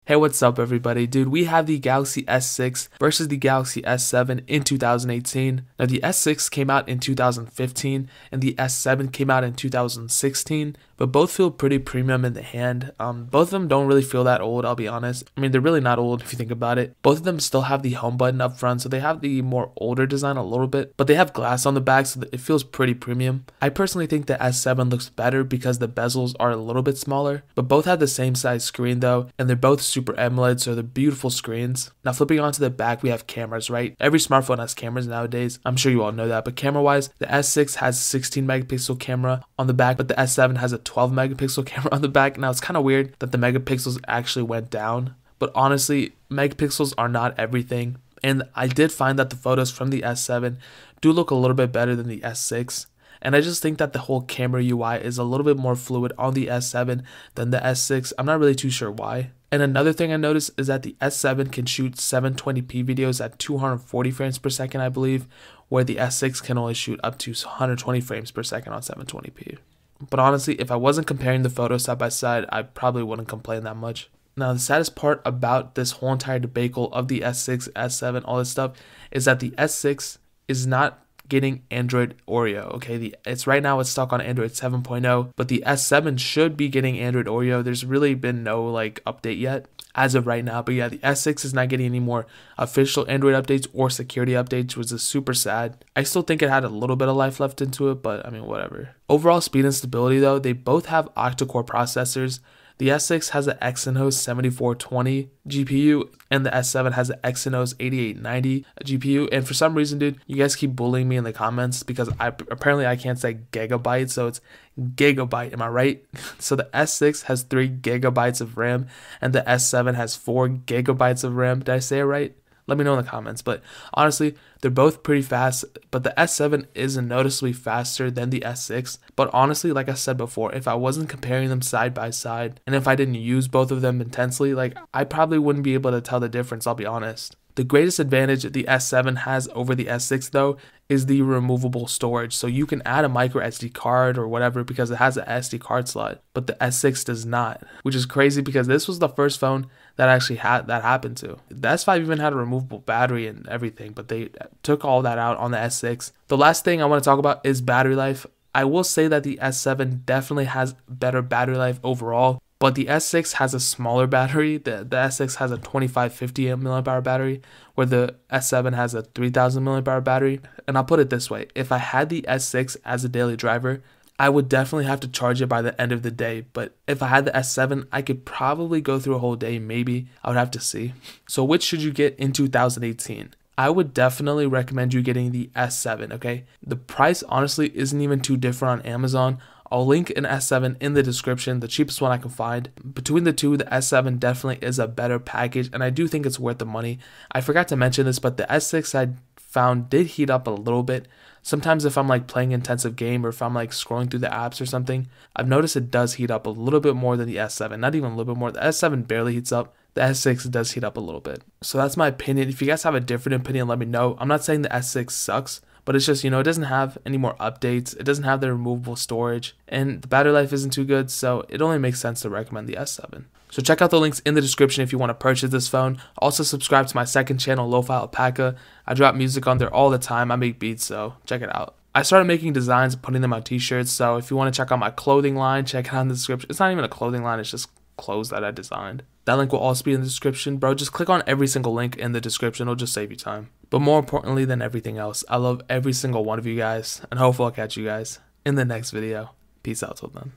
Hey, what's up everybody? Dude, we have the Galaxy S6 versus the Galaxy S7 in 2018. Now the S6 came out in 2015 and the S7 came out in 2016, but both feel pretty premium in the hand. Both of them don't really feel that old, I'll be honest. I mean, they're really not old if you think about it. Both of them still have the home button up front, so they have the more older design a little bit, but they have glass on the back, so it feels pretty premium. I personally think the S7 looks better because the bezels are a little bit smaller, but both have the same size screen though, and they're both Super AMOLED, so they're beautiful screens. Now flipping onto the back, we have cameras, right? Every smartphone has cameras nowadays. I'm sure you all know that, but camera wise, the S6 has 16 megapixel camera on the back, but the S7 has a 12 megapixel camera on the back. Now it's kind of weird that the megapixels actually went down, but honestly, megapixels are not everything. And I did find that the photos from the S7 do look a little bit better than the S6. And I just think that the whole camera UI is a little bit more fluid on the S7 than the S6. I'm not really too sure why. And another thing I noticed is that the S7 can shoot 720p videos at 240 frames per second, I believe, where the S6 can only shoot up to 120 frames per second on 720p. But honestly, if I wasn't comparing the photos side by side, I probably wouldn't complain that much. Now, the saddest part about this whole entire debacle of the S6, S7, all this stuff, is that the S6 is not getting Android Oreo. Okay, it's right now it's stuck on Android 7.0, but the S7 should be getting Android Oreo. There's really been no update yet as of right now, but yeah, the S6 is not getting any more official Android updates or security updates, which is super sad. I still think it had a little bit of life left into it, but I mean, whatever. Overall speed and stability though, they both have octa-core processors. The S6 has an Exynos 7420 GPU, and the S7 has an Exynos 8890 GPU. And for some reason, dude, you guys keep bullying me in the comments because apparently I can't say gigabyte, so it's gigabyte. Am I right? So the S6 has 3 gigabytes of RAM, and the S7 has 4 gigabytes of RAM. Did I say it right? Let me know in the comments. But honestly, they're both pretty fast, but the S7 is noticeably faster than the S6. But honestly, like I said before, if I wasn't comparing them side by side, and if I didn't use both of them intensely, I probably wouldn't be able to tell the difference, I'll be honest. The greatest advantage the S7 has over the S6 though is the removable storage. So you can add a micro SD card or whatever because it has an SD card slot, but the S6 does not, which is crazy because this was the first phone that actually had that happened to. The S5 even had a removable battery and everything, but they took all that out on the S6. The last thing I want to talk about is battery life. I will say that the S7 definitely has better battery life overall, but the S6 has a smaller battery. The S6 has a 2550 mAh battery, where the S7 has a 3000 mAh battery. And I'll put it this way, if I had the S6 as a daily driver, I would definitely have to charge it by the end of the day. But if I had the S7, I could probably go through a whole day, maybe. I would have to see. So which should you get in 2018? I would definitely recommend you getting the S7, okay? The price honestly isn't even too different on Amazon. I'll link an S7 in the description, the cheapest one I can find. Between the two, the S7 definitely is a better package, and I do think it's worth the money. I forgot to mention this, but the S6 I found did heat up a little bit. Sometimes if I'm playing intensive game or if I'm scrolling through the apps or something, I've noticed it does heat up a little bit more than the S7. Not even a little bit more. The S7 barely heats up. The S6 does heat up a little bit. So that's my opinion. If you guys have a different opinion, let me know. I'm not saying the S6 sucks, but it's just, it doesn't have any more updates. It doesn't have the removable storage, and the battery life isn't too good, so it only makes sense to recommend the S7. So check out the links in the description if you want to purchase this phone. Also subscribe to my second channel, Lo-Fi Alpaca. I drop music on there all the time. I make beats, so check it out. I started making designs and putting them on t-shirts, so if you want to check out my clothing line, check it out in the description. It's not even a clothing line, it's just clothes that I designed. That link will also be in the description. Bro, just click on every single link in the description. It'll just save you time. But more importantly than everything else, I love every single one of you guys, and hopefully I'll catch you guys in the next video. Peace out till then.